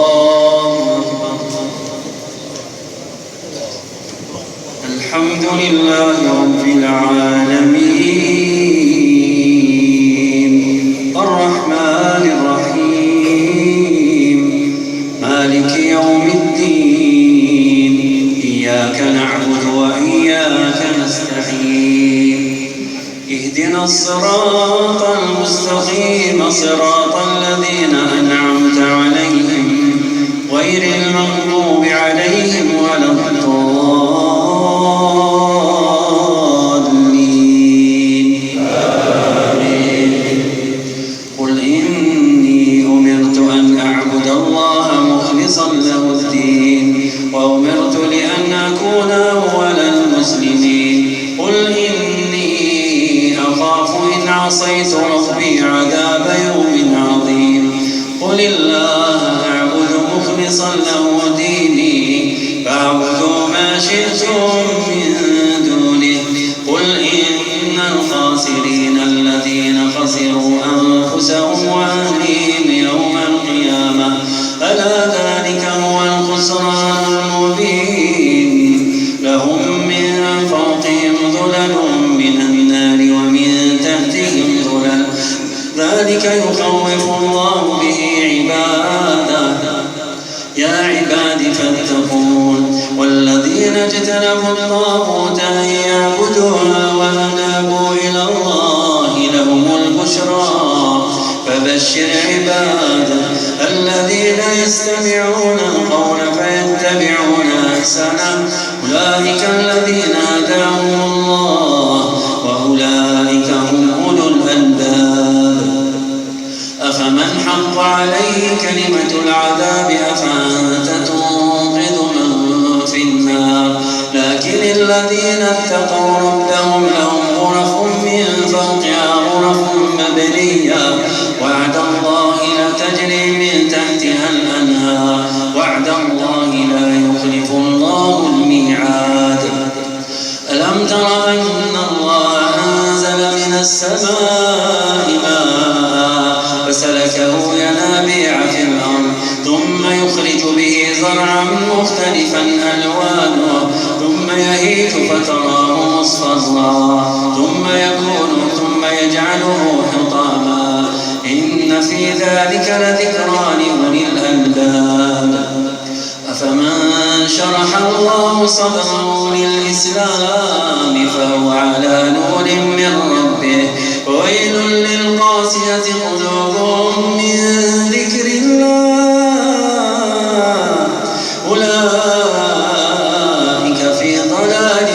الله أكبر. الحمد لله رب العالمين الرحمن الرحيم مالك يوم الدين إياك نعبد وإياك نستعين اهدنا الصراط المستقيم صراط الذين أنعمت عليهم غير المغضوب عليهم ولا الضالين آمين. قل إني أمرت أن أعبد الله مخلصا له الدين وأمرت لأن أكون أول المسلمين. قل إني أخاف إن عصيت ربي عذاب يوم عظيم. قل الله أعبد مخلصا له ديني فاعبدوا ما شئتم من دونه. قل إن الخاسرين الذين خسروا أنفسهم وأهليهم يوم القيامة ألا ذلك هو الخسران المبين. لهم من فوقهم ظلل من النار ومن تحتهم ظلل ذلك يخوف الله به عباده. يا عباد فاتقون. والذين اجتنبوا الطاغوت أن يعبدوها وأنابوا إلى الله لهم البشرى. فبشر عباده الذين يستمعون القول فيتبعون أحسنه أولئك الذين هداهم الله وأولئك هم أولو الألباب. أفمن حق عليه كلمة العذاب أفأنت تنقذ من في النار. لكن الذين اتقوا ربهم لهم غرف من فوقها غرف مبنية وعد الله لا تجري من تحتها الأنهار وعد الله لا يخلف الله الميعاد. ألم تر أن الله أنزل من السماء ماء فسلكه ينابيع في الأرض ثم يخرج به زرعا مختلفا ألوانه ثم يهيج فتراه مصفرا ثم يجعله حطاما إن في ذلك لذكرى لأولي الألباب. أفمن شرح الله صدره للإسلام فهو على نور من ربه وويل للقاسية قلوبهم من ذكر الله أولئك في ضلال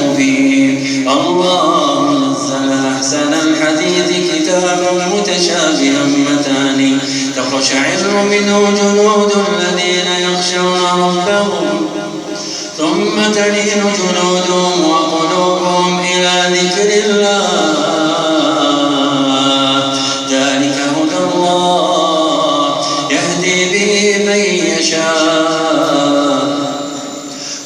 مبين. الله نزل أحسن الحديث كتابا متشابها مثاني تقشعر منه جلود الذين يخشون ربهم ثم تلين جلودهم وقلوبهم إلى ذكر الله ذلك هدى الله يهدي به من يشاء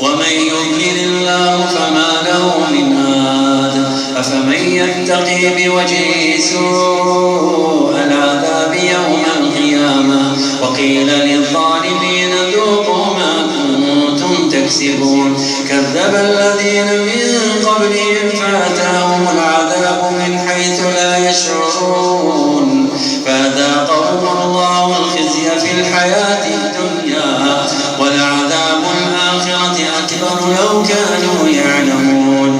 ومن يضلل الله فما له من هاد. أفمن يتقي بوجهه سوء العذاب يوم القيامة وقيل للظالمين ذوقوا ما كنتم تكسبون. كذب الذين من قبلهم فأتاهم العذاب من حيث لا يشعرون فأذاقهم الله الخزي في الحياة الدنيا ولعذاب الآخرة أكبر لو كانوا يعلمون.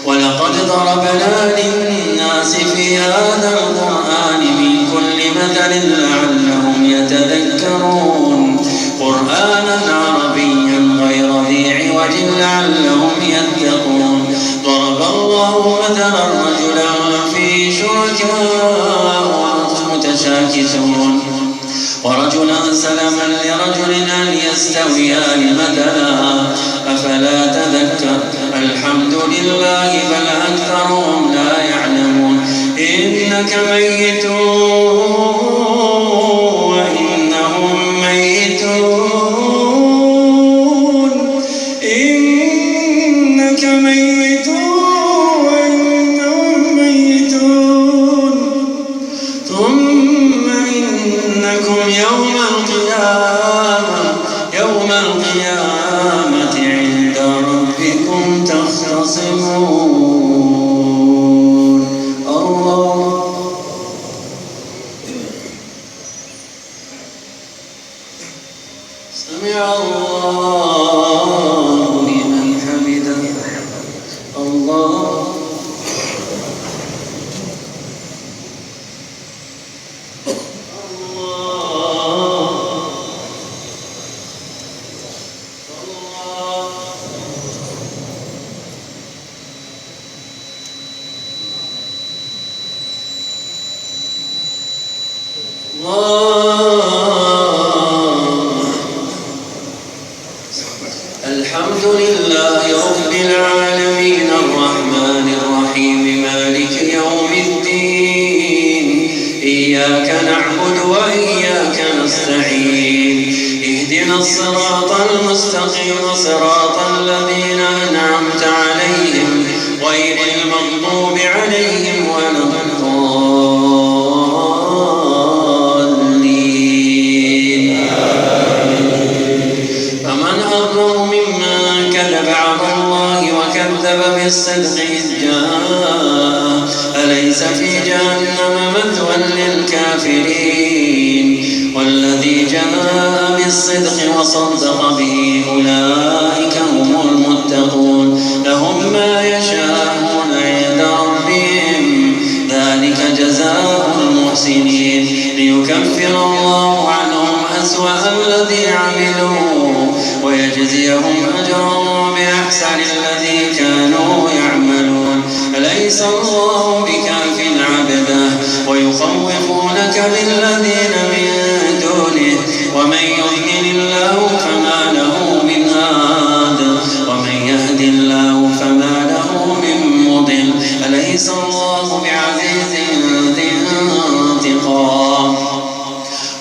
ولقد ضربنا للناس في هذا القرآن من كل مثل لعلهم يتذكرون قرآنا عربيا غير ذي عوج لعلهم يتقون. ضرب الله مثلا رجلا فيه شركاء متشاكسون ورجلا سلما لرجل هل يستويان مثلا أفلا تذكر. الحمد لله بل أكثرهم لا يعلمون. إنك ميت وإنهم ميتون. إنك ميت وإنهم ميتون ثم إنكم يوم القيامة يوم القيامة عند ربكم تختصمون. الله سمع الله لمن حمده. الله الحمد لله رب العالمين الرحمن الرحيم مالك يوم الدين إياك نعبد وإياك نستعين اهدنا الصراط المستقيم صراط الذين أنعمت عليهم غير المغضوب عليهم ولا الضالين. فمن أظلم ممن كذب على الله وكذب بالصدق إذ جاء أليس في جهنم مثوى للكافرين والذي جاء بالصدق وصدق به أولئك هم المتقون لهم ما يشاءون عند ربهم ذلك جزاء المحسنين ليكفر الله عنهم أسوأ الذي عملوا ويجزيهم أجرهم بأحسن الذي كانوا يعملون. أليس الله بكاف عبده ويخوفونك بالذين من دونه ومن يضلل الله فما له من هاد ومن يهد الله فما له من مضل. أليس الله بعزيز ذي انتقام.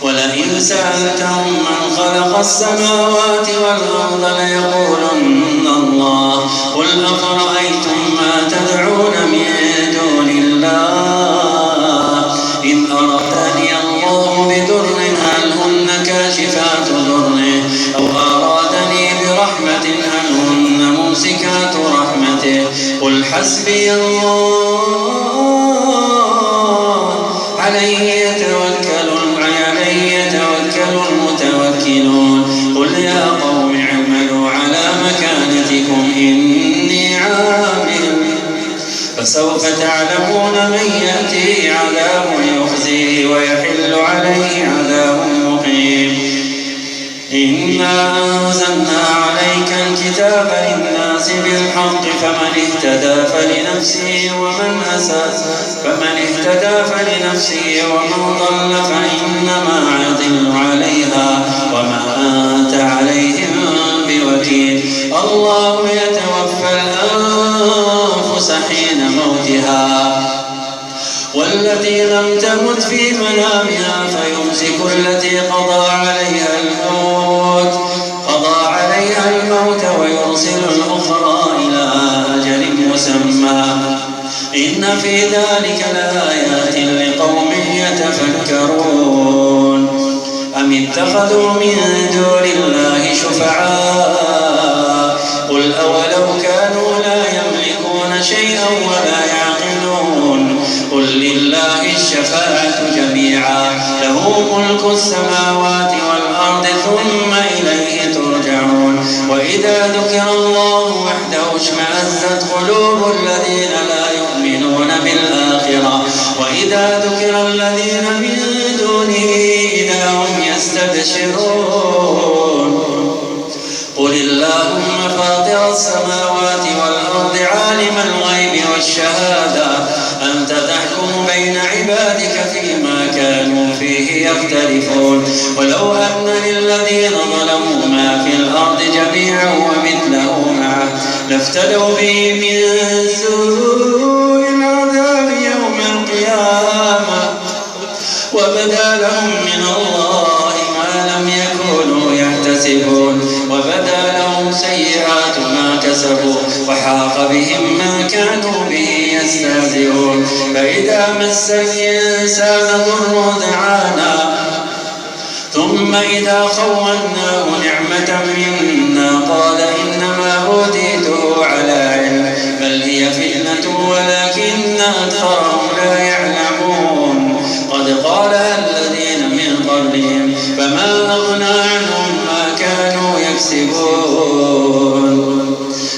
ولئن سألتهم من خلق السماوات والأرض ليقولن الله قل أفرأيتم ما تدعون من دون الله إن أرادني الله بضر هل هن كاشفات ضره أو أرادني برحمة هل هن ممسكات رحمته قل حسبي الله عليه يتوكل المتوكلون. قل يا قوم اعملوا على مكانتكم إني عامل فسوف تعلمون من يأتي عذاب يخزيه ويحل عليه عذاب مقيم. إنا أنزلنا عليك الكتاب للناس بالحق فمن اهتدى فلنفسه ومن ضل فإنما يضل عليها وما أنت عليهم بوكيل. الله يتوفى الأنفس حين موتها والتي لم تمت في منامها فيمسك التي قضى عليها الموت ويرسل الأخرى إلى أجل مسمى إن في ذلك لآيات لقوم يتفكرون. أم اتخذوا من دون الله شفعاء قل أولو كانوا لا يملكون شيئا ولا يعقلون قل لله الشفاعة جميعا له ملك السماوات والأرض ثم إليه ترجعون. وإذا ذكر الله وحده اشمأزت قلوب الذين لا يؤمنون بالآخرة وإذا ذكر الذين من دونه إذا هم يستبشرون. قل اللهم فاطر السماوات والأرض عالم الغيب والشهادة أنت تحكم بين عبادك فيما كانوا فيه يختلفون. ولو أن للذين ظلموا ما في الأرض جميعا ومثله معه لافتدوا به من سوء العذاب يوم القيامة وبدا لهم من الله ما لم يكونوا يحتسبون وبدا لهم سيئات ما كسبوا وحاق بهم ما كانوا به يستهزئون. فإذا مس الإنسان ضر دعانا ثم ثم إذا خولناه نعمة منا قال إنما أوتيته على علم بل هي فتنة ولكن أكثرهم لا يعلمون قد قالها الذين من قبلهم فما أغنى عنهم ما كانوا يكسبون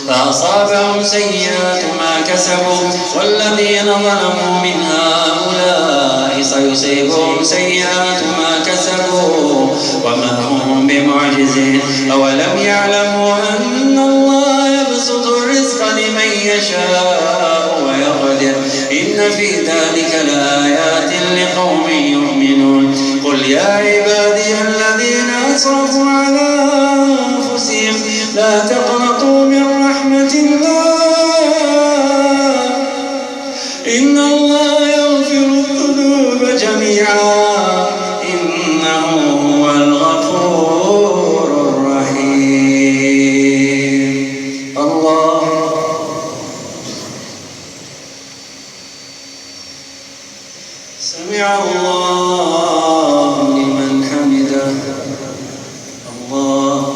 فأصابهم سيئات ما كسبوا والذين ظلموا من هؤلاء سيصيبهم سيئات ما كسبوا وما هم بمعجزين أولم يعلموا أن الله يبسط الرزق لمن يشاء ويقدر إن في ذلك لآيات لقوم يؤمنون قل يا عبادي الذين أسرفوا على أنفسهم لا تقنطوا من رحمة الله إن الله يغفر الذنوب جميعا إنه هو الغفور الرحيم الله سمع الله لمن حمده الله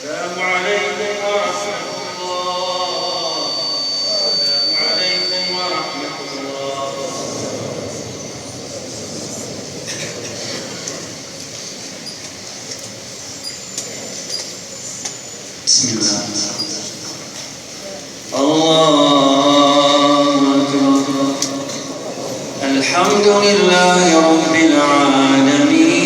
السلام عليكم ورحمة الله. السلام عليكم ورحمة الله. بسم الله. الله أكبر. الحمد لله رب العالمين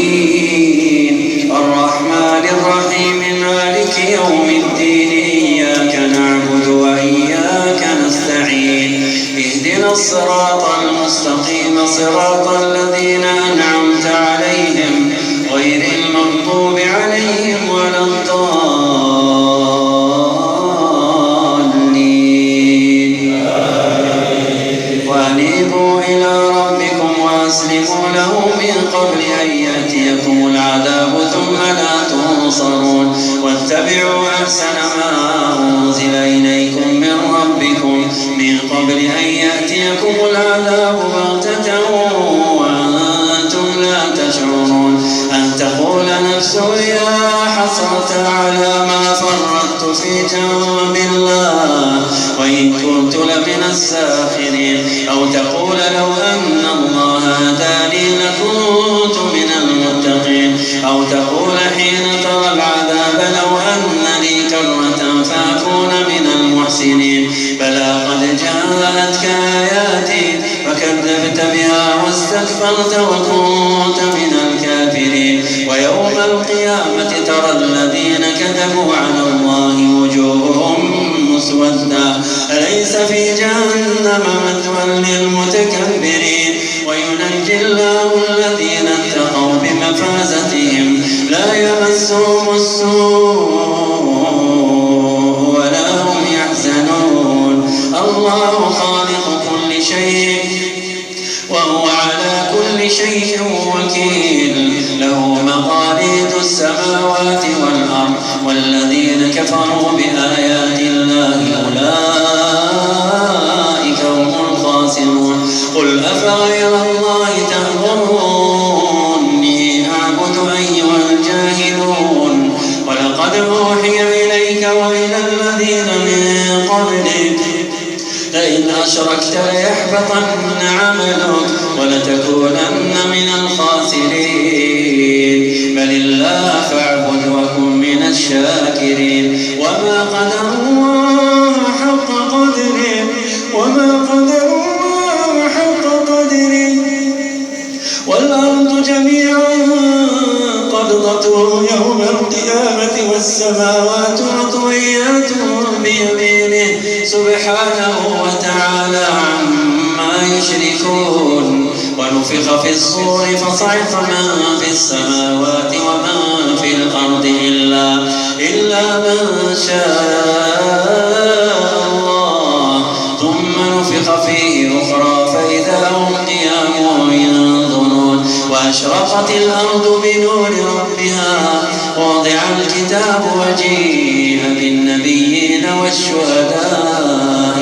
الرحمن الرحيم مالك يوم الدين إياك نعبد وإياك نستعين اهدنا الصراط المستقيم صراط الذين أنعمت عليهم غير المغضوب عليهم ولا الضالين وأنيبوا إلى ربكم وأسلموا له من قبل أن يأتيكم العذاب ثم لا تنصرون واتبعوا أحسن ما أنزل إليكم من ربكم من قبل أن يأتيكم العذاب بغتة وأنتم لا تشعرون أن تقول نفس يا حسرة على ما فرطت في جنب الله وإن كنت لمن الساخرين أو تقول لو أن الله هداني لكنت من المتقين أو تقول حين ترى العذاب لو أن لي كرة فأكون من المحسنين بلى قد جاءتك آياتي فكذبت بها واستكبرت وكنت من الكافرين ويوم القيامة ترى الذين كذبوا على الله وجوههم مسودة أليس في جهنم مثوى للمتكبرين وينجي الله الذين اتقوا بمفازتهم لا يمسهم السوء ولا هم يحزنون الله خالق كل شيء وهو على كل شيء وكيل له مقاليد السماوات والأرض والذين كفروا بآيات الله أولئك هم الخاسرون قل أفغير الله تأمروني أعبد أيها الجاهلون ولقد أوحي إليك وإلى الذين من قبلك لئن أشركت ليحبطن عملك ولتكونن من الخاسرين بل الله فاعبد وكن من الشاكرين وما قدر الله حق قدره والأرض جميعا قبضته يوم القيامة والسماوات مطويات بيمينه سبحانه وتعالى عما يشركون ونفخ في الصور السماوات ومن في الأرض إلا من شاء الله ثم نفخ فيه أخرى فإذا هم قيام ينظرون وأشرقت الأرض بنور ربها ووضع الكتاب وجيء بالنبيين والشهداء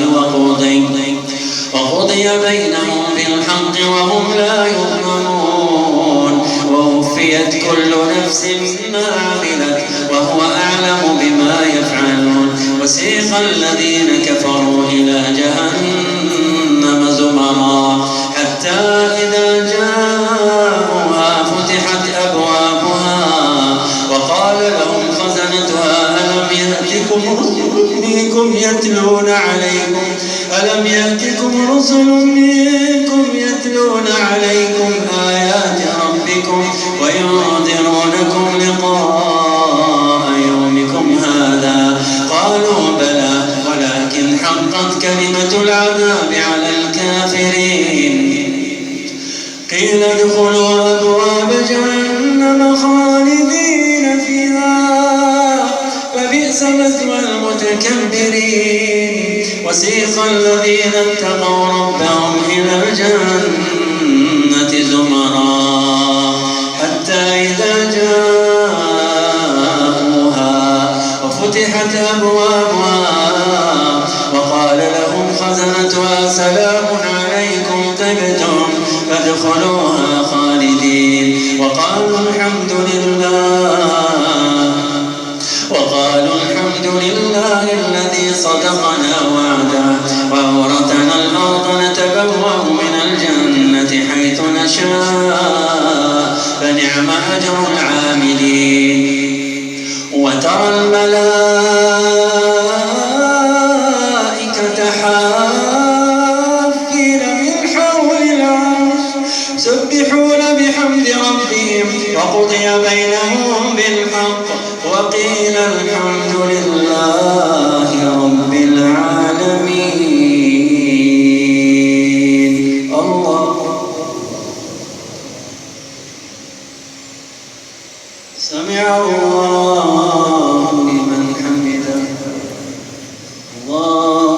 وقضي بينهم بالحق وهم لا يظلمون ووفيت كل نفس ما عملت وهو أعلم بما يفعلون وسيق الذين كفروا إلى جهنم زمرا حتى إذا جاءوها فتحت أبوابها وقال لهم خزنتها ألم يأتكم رسل منكم يتلون عليكم آيات ربكم وينذرونكم لقاء يومكم هذا قالوا بلى ولكن حقت كلمة العذاب على الكافرين قيل ادخلوا أبواب جهنم خالدين فيها فبئس مثوى المتكبرين وسيق الذين اتقوا ربهم إلى الجنة زمرا حتى إذا جاءوها وفتحت أبوابها وقال لهم خزنتها سلام عليكم طبتم فادخلوها خالدين وقالوا الحمد لله الذي صدقنا وعده وأورثنا الأرض نتبوأ من الجنة حيث نشاء فنعم أجر العاملين وترى الملائكة حافين من حول العرش يسبحون بحمد ربهم وقضي بينهم بالحق وقيل الحمد لله رب العالمين الله سمع الله لمن حمده الله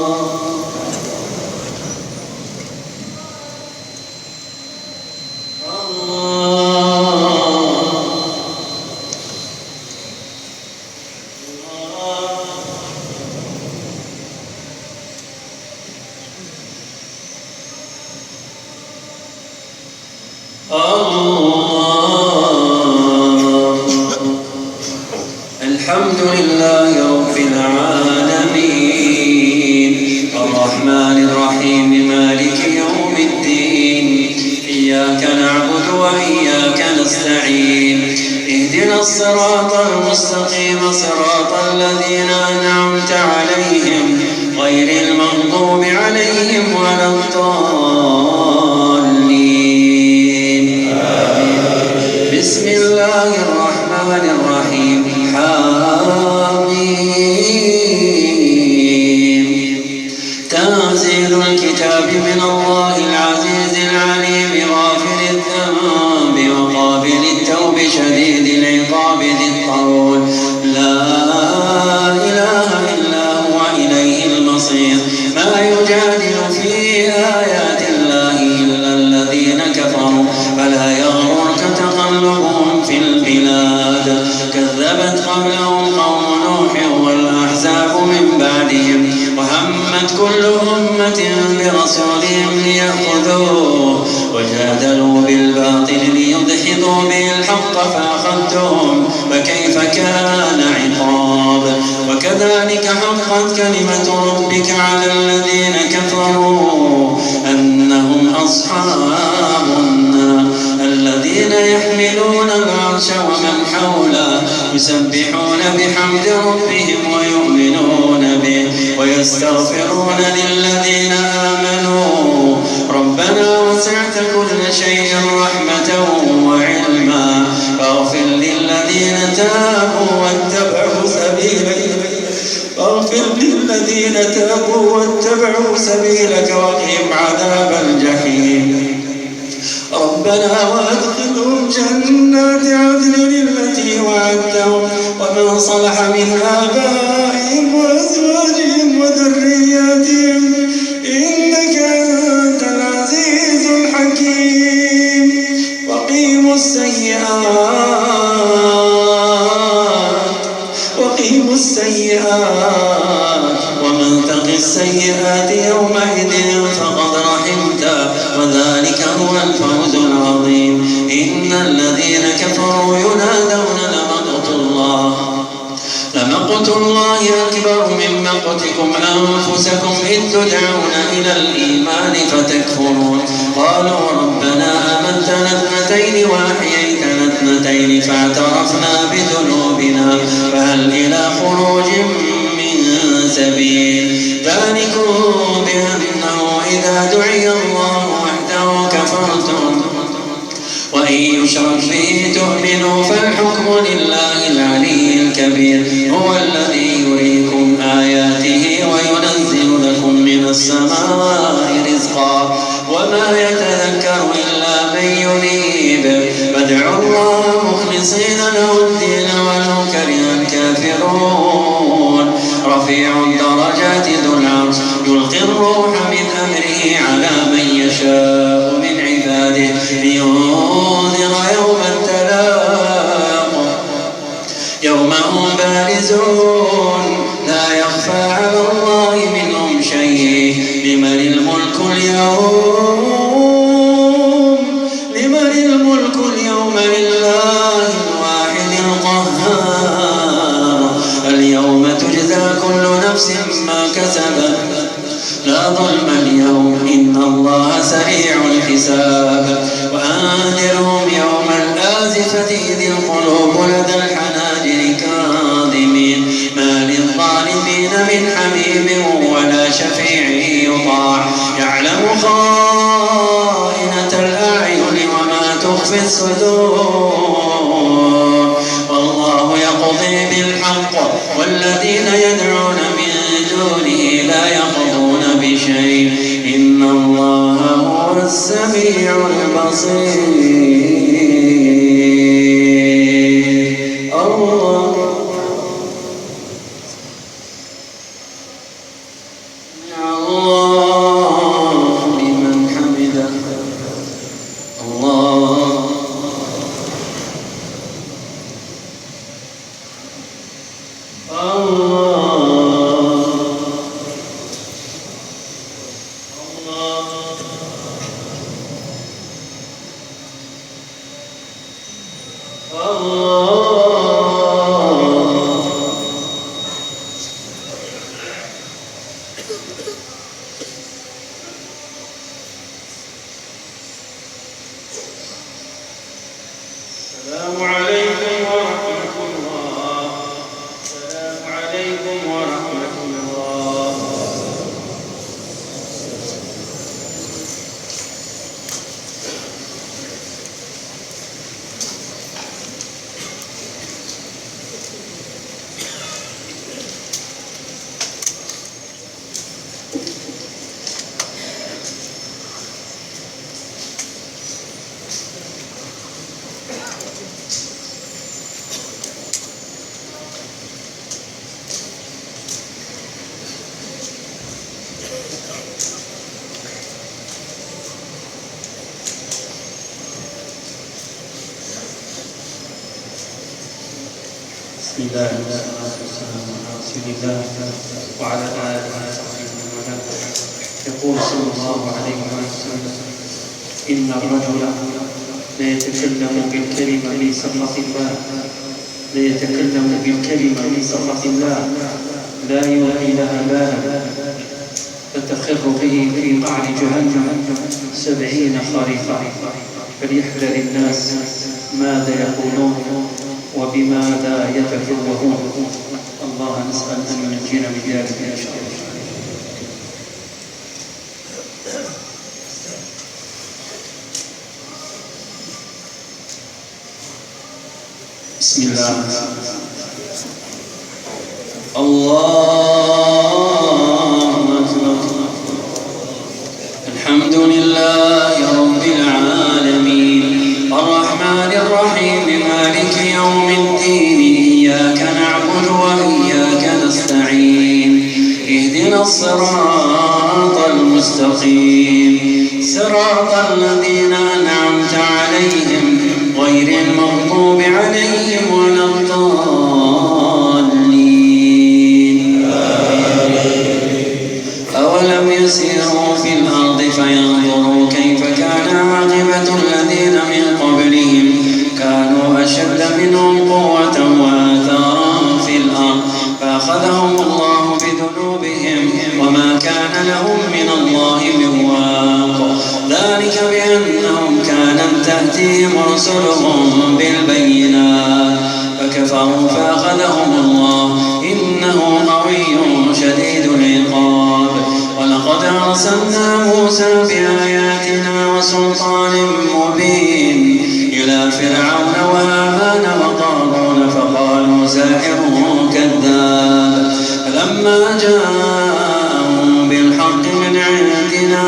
الحمد لله رب العالمين الرحمن الرحيم مالك يوم الدين إياك نعبد وإياك نستعين اهدنا الصراط المستقيم صراط الذين أنعمت عليهم غير المغضوب عليهم ولا الضالين بسم الله الرحمن الرحيم حميم تنزيل الكتاب من الله العزيز العليم غافر الذنب وقابل التوب شديد العقاب ذي الطول لا إله إلا هو إليه المصير ما يجادل في آيات الله إلا الذين كفروا فلا يغررك تقلبهم في البلاد كذبت قبلهم قوم نوح والأحزاب من بعدهم وهمت كل أمة برسولهم ليأخذوه وجادلوا بالباطل ليدحضوا به الحق فأخذتهم فكيف كان عقاب وكذلك حقت كلمة ربك على الذين كفروا أنهم أصحاب النار الذين يحملون العرش ومن حوله يسبحون بحمد ربهم ويؤمنون به ويستغفرون للذين آمنوا ربنا وسعت كل شيء رحمة وعلما فاغفر للذين تابوا واتبعوا سبيلك وقهم عذاب الجحيم ربنا وادخلهم جنات عدن التي وعدتهم ومن صلح من آبائهم وأزواجهم وذرياتهم إنك أنت العزيز الحكيم وقيموا السيئات ومن تق السيئات يومئذ فقد رحمته وذلك هو الفوز العظيم إن الذين كفروا ينادون لمقت الله أكبر من مقتكم أنفسكم إذ تدعون إلى الإيمان فتكفرون قالوا ربنا آمنتنا اثنتين وأحييتنا اثنتين فاعترفنا بذنوبنا فهل إلى خروج من سبيل ذلكم بأنه إذا دعي الله وحده كفرتم وإن يشرك به تؤمنوا فالحكم لله العلي الكبير هو الذي يريكم آياته وينزل لكم من السماء رزقا وما يتذكر إلا من ينيب فادعوا الله مخلصين له الدين ولو كره الكافرون رفيع الدرجات ذو العرش يلقي الروح من أمره على من يشاء من عباده لينذر يوم التلاق يوم هم بارزون لا يخفى على الله منهم شيء لمن الملك اليوم لله الواحد القهار اليوم تجزى كل نفس ما كسبت لا ظلم اليوم إن الله سريع الحساب وأنذرهم يوم الآزفة إذ القلوب لدى الحناجر كاظمين ما للظالمين من حميم ولا شفيع يطاع يعلم خائنة الأعين وما تخفي الصدور والله يقضي بالحق والذين يدعون من دونه لا يقضون بشيء إن الله هو السميع البصير الله لمن حمده الله السلام عليكم ورحمة الله السلام عليكم ورحمة الله بسم الله والصلاة والسلام على رسول الله وعلى آله وصحبه ومن يقول صلى الله عليه وسلم إن الرجل ليتكلم بالكلمة من سخط الله لا يلقي لها بالا فتخر به في قعر جهنم 70 خريفا فليحذر الناس ماذا يقولون وبماذا يتفوهون الله نسأل أن ينجينا من ذلك إن شاء الله. بسم الله الله أكبر الحمد لله رب العالمين الرحمن الرحيم مالك يوم الدين إياك نعبد وإياك نستعين اهدنا الصراط المستقيم صراط الذين أنعمت عليهم غير المغضوب عليهم ولا الضالين. أولم يسيروا في الأرض فينظروا كيف كان عاقبة الذين من قبلهم كانوا أشد منهم قوة وآثارا في الأرض فأخذهم الله بذنوبهم وما كان لهم من الله من واق ذلك بأنهم كانت تأتيهم رسلهم بالبينات فكفروا فأخذهم الله إنه قوي شديد العقاب. ولقد أرسلنا موسى بآياتنا وسلطان مبين إلى فرعون وهامان وقارون فقالوا ساحر كذاب فلما جاءهم بالحق من عندنا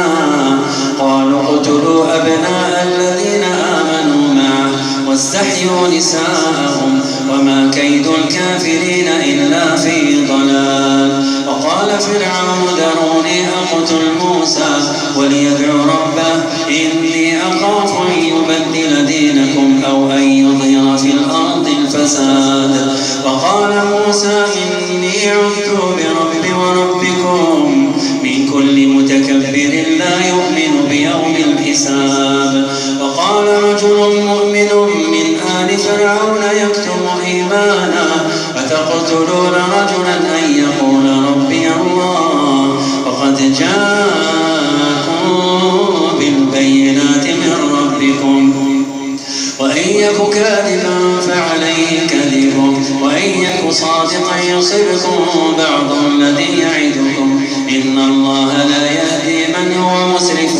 قالوا اقتلوا أبناء الذين آمنوا معه واستحيوا نساءهم وما كيد الكافرين إلا في ضلال. وقال فرعون ذروني أقتل موسى وليدعو ربه إني أخاف أن يبدل دينكم أو أن يظهر في الأرض الفساد. وقال موسى إني عذت بربي وربكم من كل متكبر لا يؤمن بيوم الحساب. وقال رجل مؤمن من آل فرعون يكتم إيمانا أتقتلون رجلا أن يقول ربي الله وقد جاءكم بالبينات من ربكم وإن يك كاذبا فعليه كذبه وإن يك صادقا يصبكم بعض الذي يعدكم إن الله لا يهدي من هو مسرف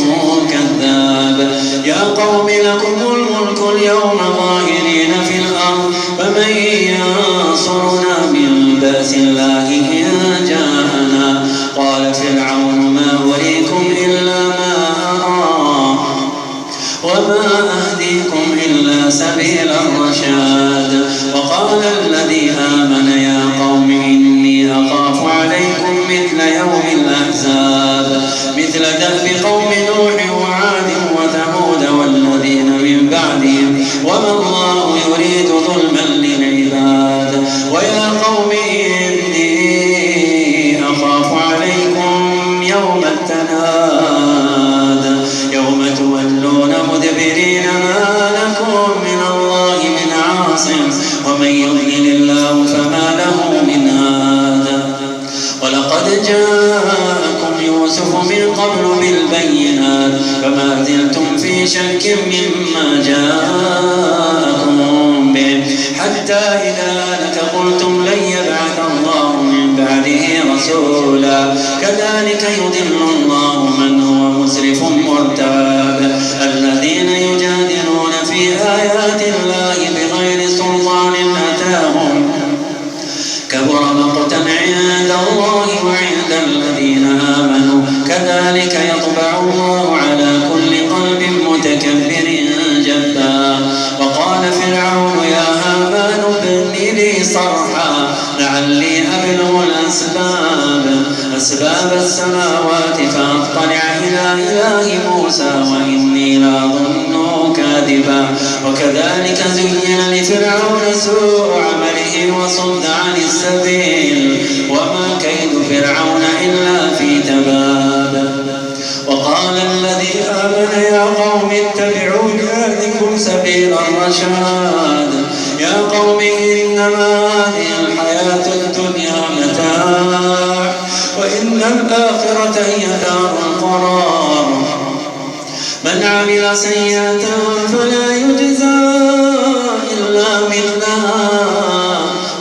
كذاب. يا قوم لكم الملك اليوم ظاهرين في الأرض فمن ينصرنا من بأس الله إن جاءنا. قال فرعون ما أريكم إلا ما أرى وما أهديكم إلا سبيل الرشاد. وقال الذي آمن يا قوم إني أخاف عليكم مثل يوم الأحزاب مثل دأب قوم نوح وعاد وثمود والذين من بعدهم وما الله يريد ظلما للعباد. ويا قوم إني أخاف عليكم يوم التناد يوم تولون مدبرين ما لكم من الله من عاصم ومن يضلل الله فما له من هاد. ولقد جاءكم يوسف من قبل بالبينات فما زلتم في شك مما جاءكم به حتى إذا هلك قلتم لن يبعث الله من بعده رسولا كذلك يضل الله من هو مسرف مرتاب. الذين يجادلون في آيات الله بغير سلطان أتاهم كبر مقتا عند الله وعند الذين آمنوا كذلك يطبع الله على كل قلب متكبر جبار. وقال فرعون يا هامان ابن لي صرحا لعلي أبلغ أسباب السماوات فأطلع إلى إله موسى وإني لأظنه كاذبا. وكذلك زين لفرعون سوء عمله وصد عن السبيل وما كيد فرعون إلا في تباب. وقال الذي آمن يا قوم اتبعون هذكم سبيل الرشاد. يا قوم إنما هذه الحياة الدنيا متاع وإن الآخرة هي دار القرار. من عمل سيئة فلا يجزى إلا مثلها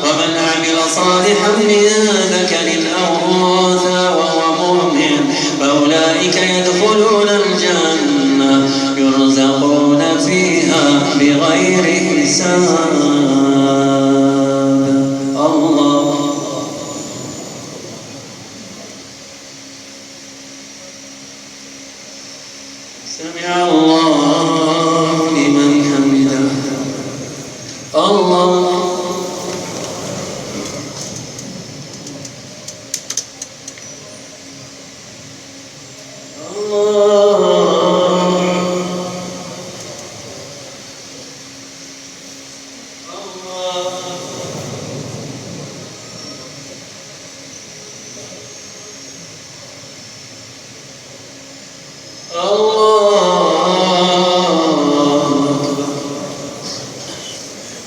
ومن عمل صالحا من ذكر أو أنثى وهو مؤمن فأولئك يدخلون الجنة يرزقون فيها بغير حساب. الله سمع الله لمن حمده.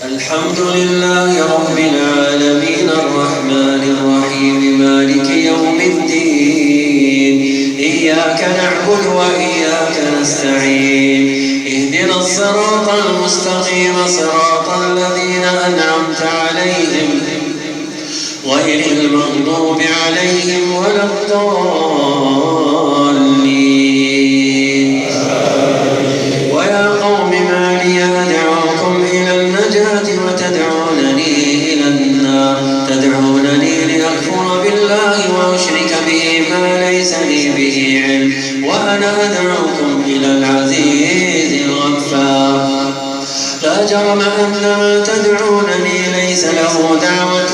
الحمد لله رب العالمين الرحمن الرحيم مالك يوم الدين إياك نعبد وإياك نستعين اهدنا الصراط المستقيم صراط الذين أنعمت عليهم غير المغضوب عليهم ولا الضالين ويا قوم ما لي أدعوكم إلى النجاة وتدعونني إلى النار تدعونني لأكفر بالله وأشرك به ما ليس لي به علم وأنا أدعوكم إلى العزيز الغفار لا جرم أن ما تدعونني ليس له دعوة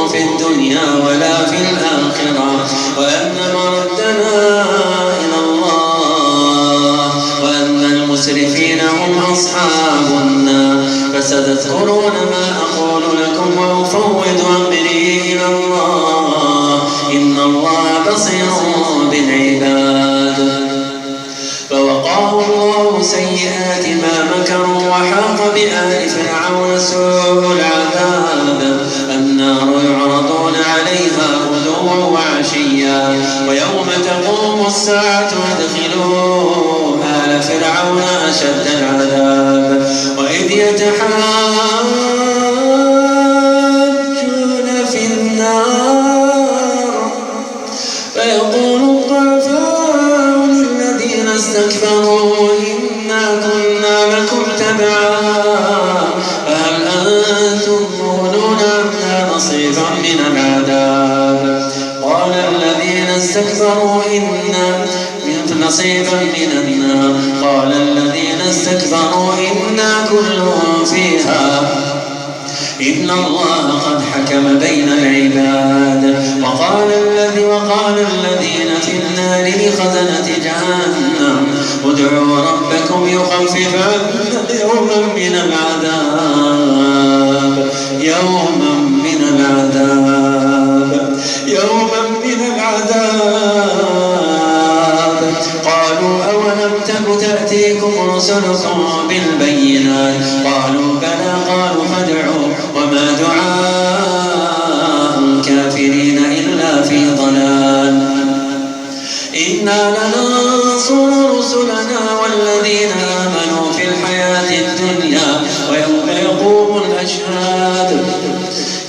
في الدنيا ولا في الآخرة وأن مردنا إلى الله وأن المسرفين هم أصحاب النار فستذكرون ما أقول لكم وأفوض أمري إلى الله إن الله بصير بالعباد فوقاه الله سيئات ما مكروا وحاق بآل فرعون سوء العذاب النار يعرضون عليها غدوا وعشيا ويوم تقوم الساعة أدخلوا آل فرعون أشد العذاب وإذ يتحاجون في النار فيقول الضعفاء للذين استكبروا إنا كنا لكم تبعا فهل أنتم مغنون عنا نصيبا من العذاب قال الذين استكبروا إنا نصيبا من النار قال الذين استكبروا إنا كل فيها إن الله قد حكم بين العباد وقال الذين في النار لخزنة جهنم ادعوا ربكم يخفف عنا يوما من العذاب قالوا أولم تك تأتيكم رسلكم بالبينات قالوا بلى قالوا فادعوا وما دعاء الكافرين إلا في ضلال إنا لننصر رسلنا والذين آمنوا في الحياة الدنيا ويوم يقوم الأشهاد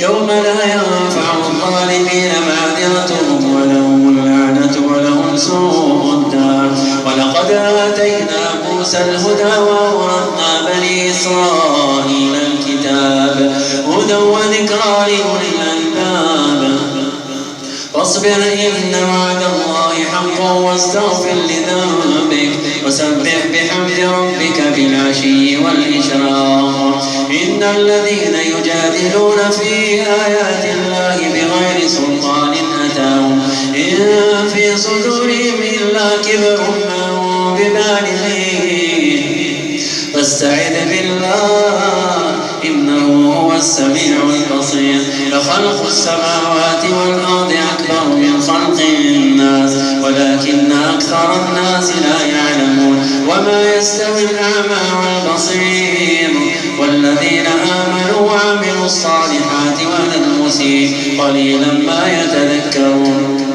يوم لا ينفع الظالمين معذرتهم ولهم اللعنة ولهم سوء الدار ولقد آتينا موسى الهدى وأورثنا بني إسرائيل الكتاب هدى وذكرى لأولي الألباب فاصبر إن وعد الله حق واستغفر لذنبك وسبح بحمد ربك بالعشي والإشراق إن الذين يجادلون في آيات الله بغير سلطان أتاهم إن في صدورهم إلا كبر ما هم ببالغين فاستعذ بالله إنه هو السميع البصير لخلق السماوات والأرض أكبر من خلق الناس ولكن أكثر الناس لا يعلمون وما يستوي الأعمى والبصير والذين آمنوا وعملوا الصالحات ولا المسيء قليلا ما يتذكرون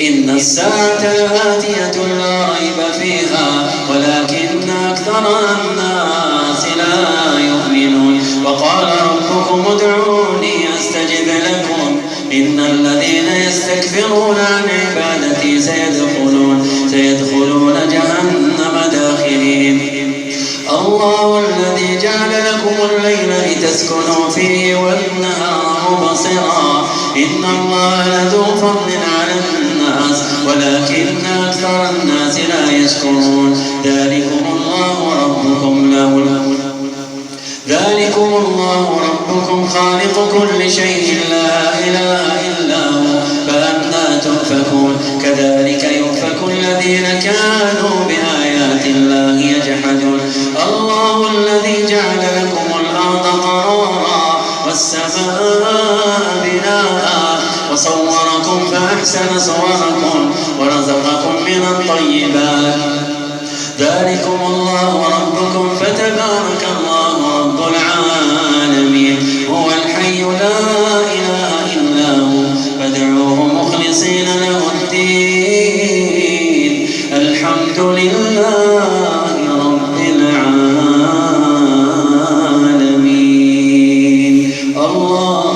إن الساعة لآتية لا ريب فيها ولكن أكثر الناس لا يؤمنون وقال ربكم ادعوني أستجب لكم إن الذين يستكبرون عن عبادتي سيدخلون جهنم داخلين الله الذي جعل لكم الليل لتسكنوا فيه والنهار مبصرا إن الله لذو فضل على الناس ولكن أكثر الناس لا يشكرون ذلكم الله ربكم له ذلكم الله ربكم خالق كل شيء لا إله إلا هو فأنى تؤفكون كذلك يؤفك الذين كانوا بآيات الله يجحدون الله الذي جعل لكم الأرض قرارا والسماء بناء وصوركم فأحسن صوركم ورزقكم من الطيبات ذلكم الله ربكم فتبارك الله رب العالمين هو الحي لا إله إلا هو فادعوه مخلصين له الدين الحمد لله رب العالمين الله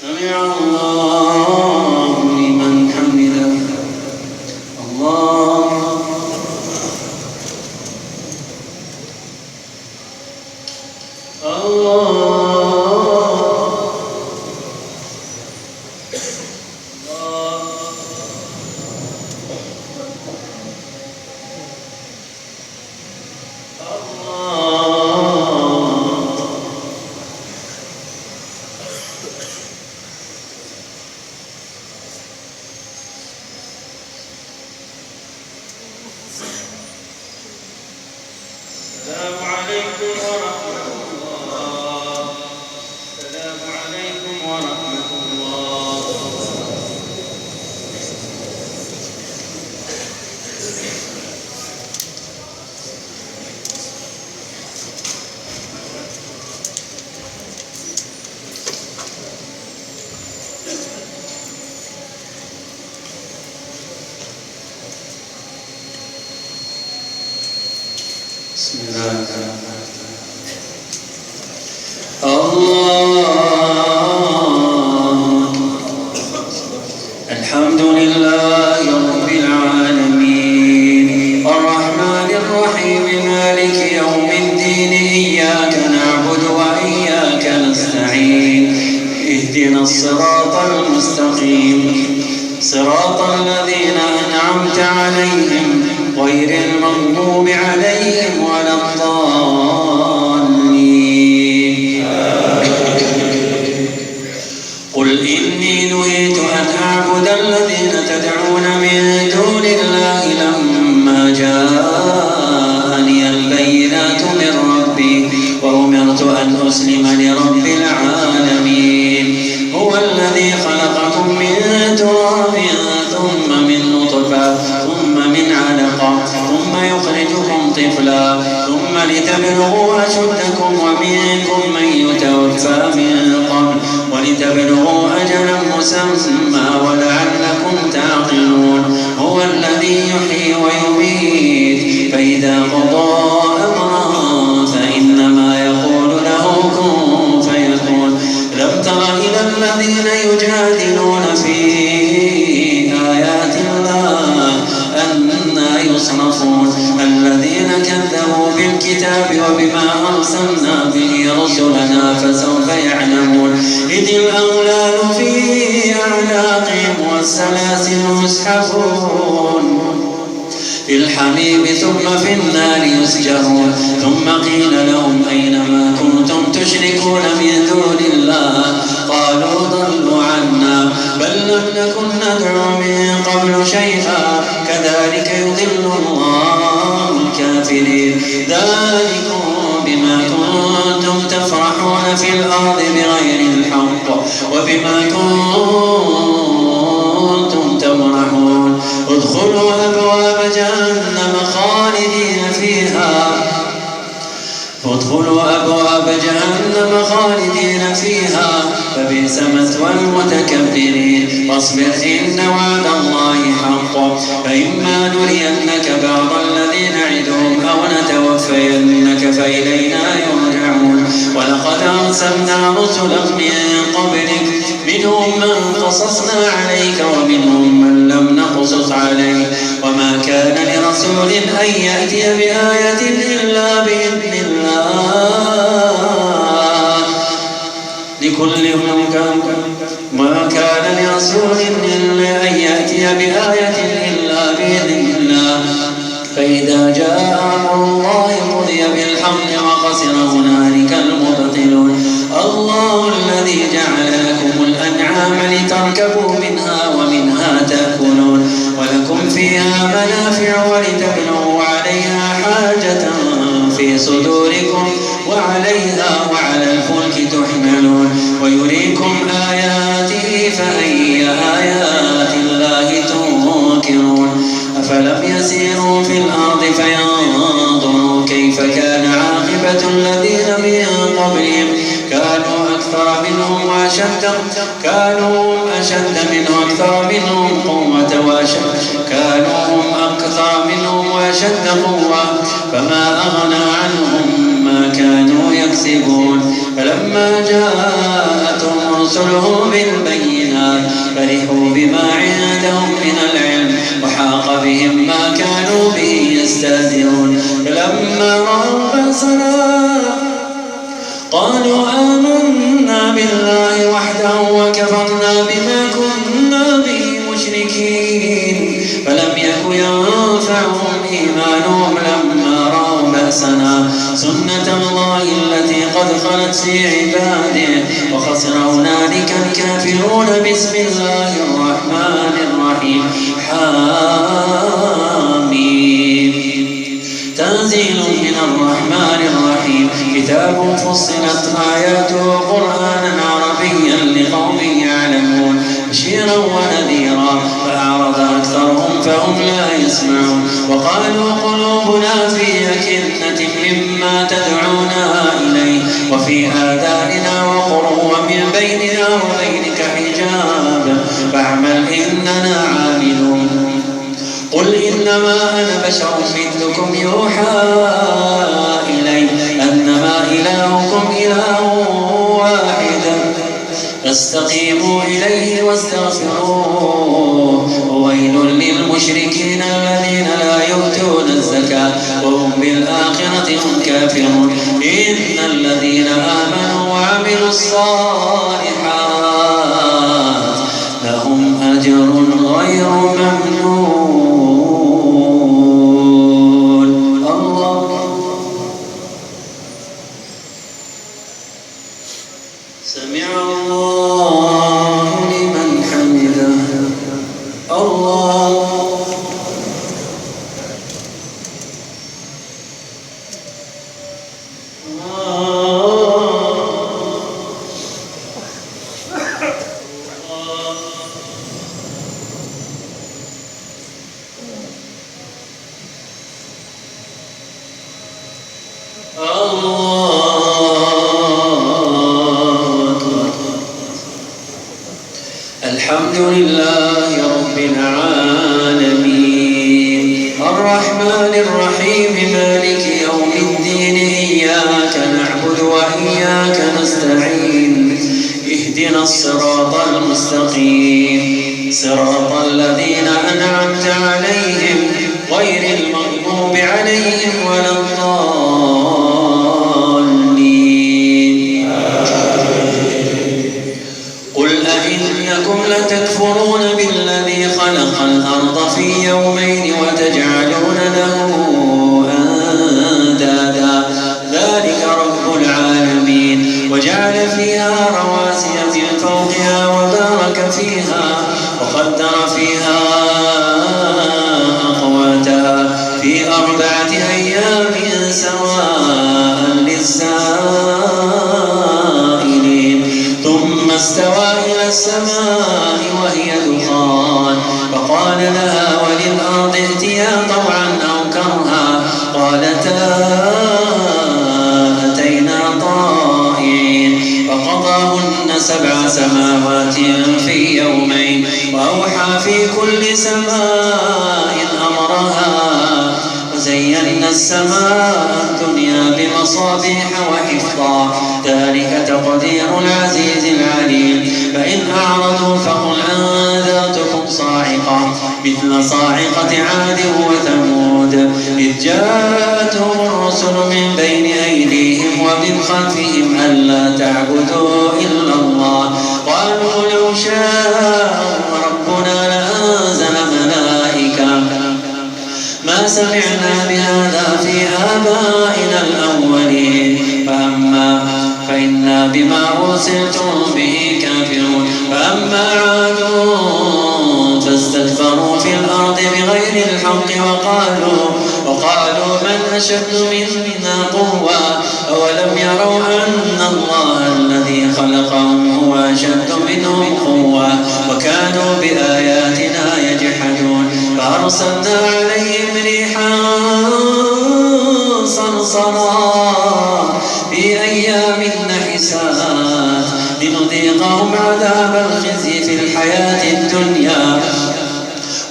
سمع الله لمن حمده الله السلام عليكم ورحمة الله السلام عليكم ورحمة الله بسم الله الرحمن الرحيم الحمد لله رب العالمين الرحمن الرحيم مالك يوم الدين إياك نعبد وإياك نستعين اهدنا الصراط المستقيم صراط الذين أنعمت عليهم غير المغضوب عليهم ولا الضالين قل إني نهيت أن أعبد الذين تدعون من دون الله لما جاءني البينات من ربي وأمرت أن أسلم لرب العالمين هو الذي خلقكم من تراب ثم من نطفة ثم من علقة ثم يخرجكم طفلا ثم لتبلغوا أشدكم ومنكم من يتوفى من قبل ولتبلغوا أجلا مسمى ولعلكم تعقلون هو الذي يحيي ويميت فإذا قضى أمرا فإنما يقول له كن فيكون لم تر إلى الذين يجادلون في آيات الله أنى يصرفون الذين كذبوا بالكتاب وبما أرسلنا به رسلنا فسوف يعلمون إذ الأغلال في أعناقهم والسلاسل يسحبون في الحميم ثم في النار يسجرون ثم قيل لهم أين ما كنتم تشركون من دون الله قالوا ضلوا عنا بل لم نكن ندعو من قبل شيئا كذلك يضل الله الكافرين ذلكم بما كنتم تفرحون في الأرض بغير الحق وبما كنتم تمرحون ادخلوا أبواب جهنم خالدين فيها ادخلوا أبواب جهنم خالدين فيها فبئس مثوى المتكبرين واصبر إن وعد الله حق فإما نرينك بعض الذي نعدهم أو نتوفينك فإلينا يرجعون ولقد أرسلنا رسلا من قبلك منهم من قصصنا عليك ومنهم من لم نقصص عليك وما كان لرسول أن يأتي بآية إلا بإذن الله لكل مكان ما كان لرسول أن يأتي بآية إلا بإذن الله. فإذا جاء أمر الله قضي بالحق وخسر هنالك المبطلون. الله الذي جعل لكم الأنعام لتركبوا منها ومنها تأكلون ولكم فيها منافع ولتبلغوا عليها حاجة في صدوركم وعليها وعلى الفلك تحملون ويريكم آياته فأي آيات الله تنكرون. أفلم يسيروا في الأرض فينظروا كيف كان عاقبة الذين من قبلهم كانوا أكثر منهم وأشد قوة فما أغنى عنهم ما كانوا يكسبون. فلما جاءتهم رسلهم بالبينات فرحوا بما عندهم من العلم وحاق بهم ما كانوا به يستهزئون. فلما رأوا بأسنا قالوا آمنا بالله وحده وكفرنا بما كنا به مشركين. فلم يك ينفعهم إيمانهم لما رأوا بأسنا سنة الله التي قد خلت في عباده وخسر هنالك الكافرون. بسم الله الرحمن الرحيم. حميم تنزيل من الرحمن الرحيم. كتاب فصلت آياته قرآنا عربيا لقوم يعلمون بشيرا ونذيرا فأعرض أكثرهم فهم لا يسمعون. وقالوا قلوبنا في أكنة مما تدعونا إليه وفي آذاننا وقر ومن بيننا وبينك حجاب فاعمل إننا عاملون. قل إنما أنا بشر مثلكم يوحى إلي أنما إلهكم إله واحد فاستقيموا إليه واستغفروه. ويل للمشركين الذين لا يؤتون الزكاة وهم بالآخرة هم كافرون. إن الذين آمنوا وعملوا الصالحات لهم أجر غير ممنون. سمع الله لمن حمده. الله الحمد لله رب العالمين الرحمن الرحيم مالك يوم الدين. إياك نعبد وإياك نستعين. اهدنا الصراط المستقيم صراط الذين أنعمت عليهم غير المغضوب عليهم ولا الضالين. قل أئنكم لتكفرون بالذي خلق الأرض في يومين وتجعلون له أندادا ذلك رب العالمين. وجعل فيها رواسي من فوقها وبارك فيها وقدر فيها أقواتها في 4 أيام سواء للسائلين. ثم استوى إلى السماء وهي دخان فقال لها وللأرض ائتيا طوعا أو كرها قالتا أتينا طائعين. فقضاهن 7 سماوات في يومين وأوحى في كل سماء أمرها وزينا السماء الدنيا بمصابيح وحفظا ذلك تقدير العزيز العليم. فإن أعرضوا فقل أنذرتكم صاعقة مثل صاعقة عاد وثمود إذ جاءتهم الرسل من بين أيديهم ومن خلفهم ألا تعبدوا إلا الله قالوا لو شاء ربنا لأنزل ملائكة ما سمعنا بهذا في آبائنا الأولين فإنا بما أرسلتم به كافرون. فأما عاد فاستكبروا في الأرض بغير الحق وقالوا من أشد منا قوة أولم يروا أن الله الذي خلقهم هو أشد منهم قوة وكانوا بآياتنا يجحدون. فأرسلنا عليهم ريحا صرصرا في أيام نحسات لنذيقهم عذاب الخزي في الحياة الدنيا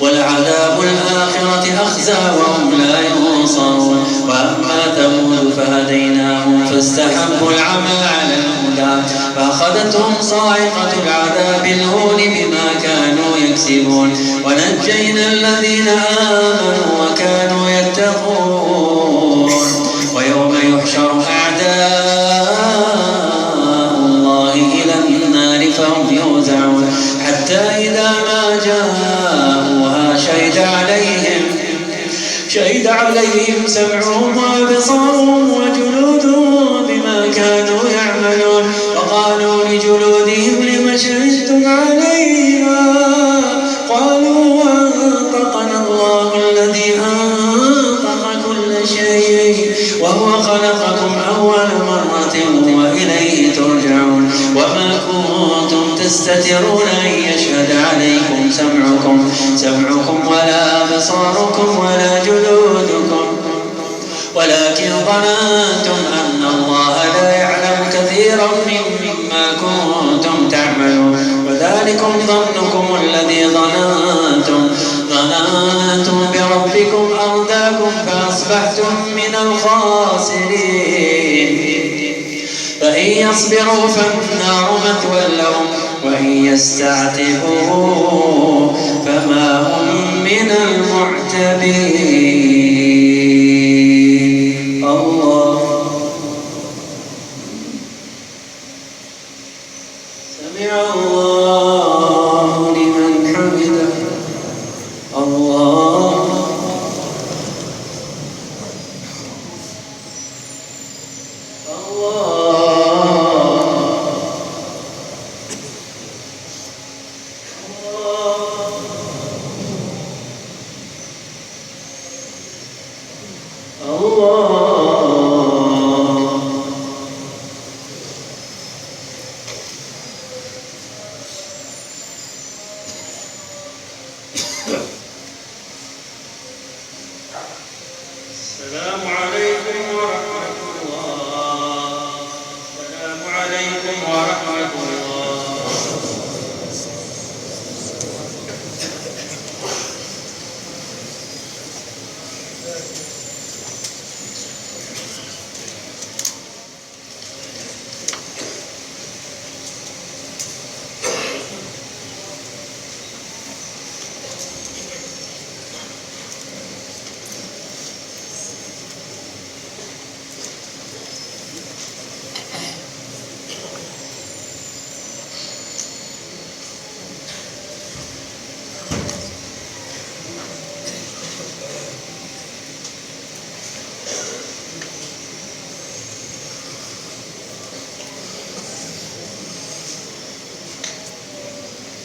ولعذاب الآخرة أخزى وهم لا ينصرون. وأما ثمود فهديناهم فاستحبوا العمى على الهدى فأخذتهم صاعقة العذاب الهون بما كانوا يكسبون. ونجينا الذين آمنوا وكانوا يتقون. ويوم يحشر أعداء الله إلى النار فهم يوزعون حتى إذا ما جاءوها شهد عليهم سمعهم وأبصارهم وجلودهم بما كانوا يعملون. وقالوا لجلودهم لم شهدتم علينا قالوا أنطقنا الله الذي أنطق كل شيء وهو خلقكم أول مرة وإليه ترجعون. وما كنتم تستترون أن يشهد عليكم سمعكم ولا أبصاركم ولا جلودكم ولكن ظننتم أن الله لا يعلم كثيرا مما كنتم تعملون. وذلكم ظنكم الذي ظننتم بربكم أرداكم فأصبحتم من الخاسرين. فإن يصبروا فالنار مثوى لهم وإن يستعتبوا فما هم من المعتبين. الله سمع الله لمن حمده. الله السلام عليكم ورحمة الله. السلام عليكم ورحمة الله.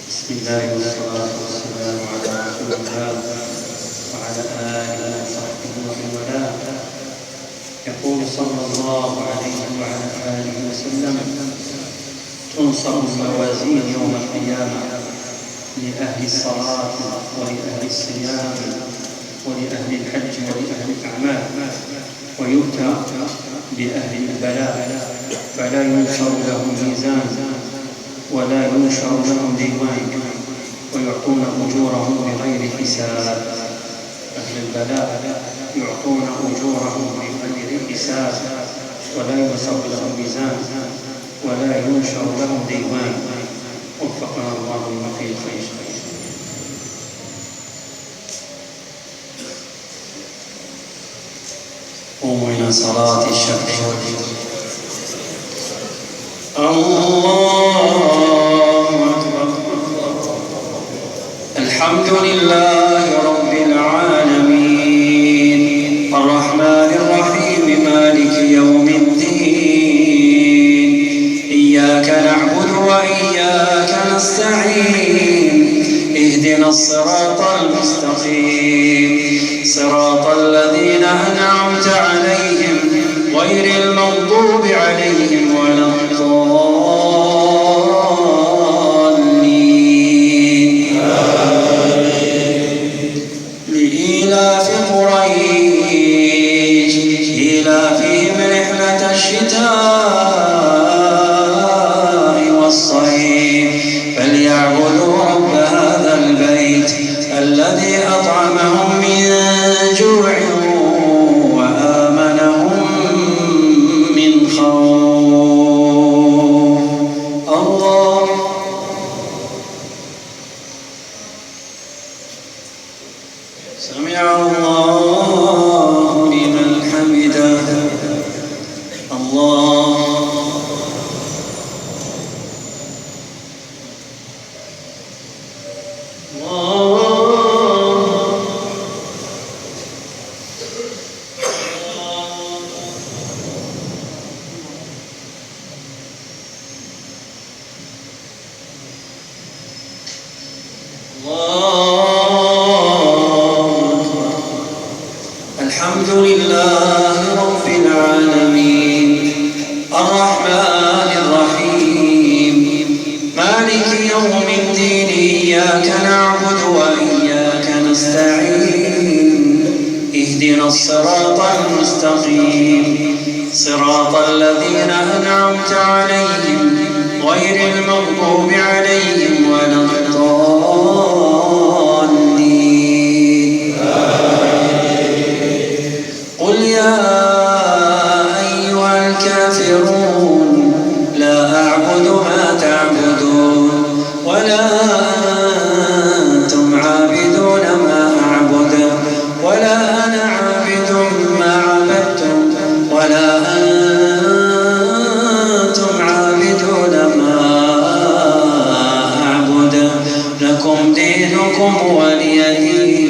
بسم الله والصلاة والسلام على رسول الله وعلى آله وصحبه ومن والاه. يقول صلى الله عليه وعلى آله وسلم: تنصر الموازين يوم القيامة لأهل الصلاة ولأهل الصيام ولأهل الحج ولأهل الأعمال، ويؤتى بأهل البلاء فلا ينشر لهم ميزان ولا ينشر لهم ديوان ويعطون أجورهم بغير حساب. أهل البلاء يعطون أجورهم بغير حساب ولا ينشر لهم ميزان ولا ينشر لهم ديوان. وفقنا الله لما فيه الخير. قوموا إلى صلاة الشفع والوتر. الله أكبر. الحمد لله رب العالمين نستعين اهدنا الصراط المستقيم صراط الذين أنعمت عليهم غير المغضوب عليهم ولا الضالين. لإيلاف قريش إيلافهم رحلة الشتاء والصيف فليعبدوا رب هذا البيت الذي أطعمهم من جوع وآمنهم من خوف. الله سمع الله لمن حمده. الله الحمد لله رب العالمين الرحمن الرحيم مالك يوم الدين إياك نعبد وإياك نستعين اهدنا الصراط المستقيم صراط الذين أنعمت عليهم غير المغضوب عليهم ولا الضالين. قل يا أيها الكافرون لا أعبد ما تعبدون ولا أنتم عابدون ما أعبد ولا أنا عابد ما عبدتم ولا أنتم عابدون ما أعبد لكم دينكم ولي دين.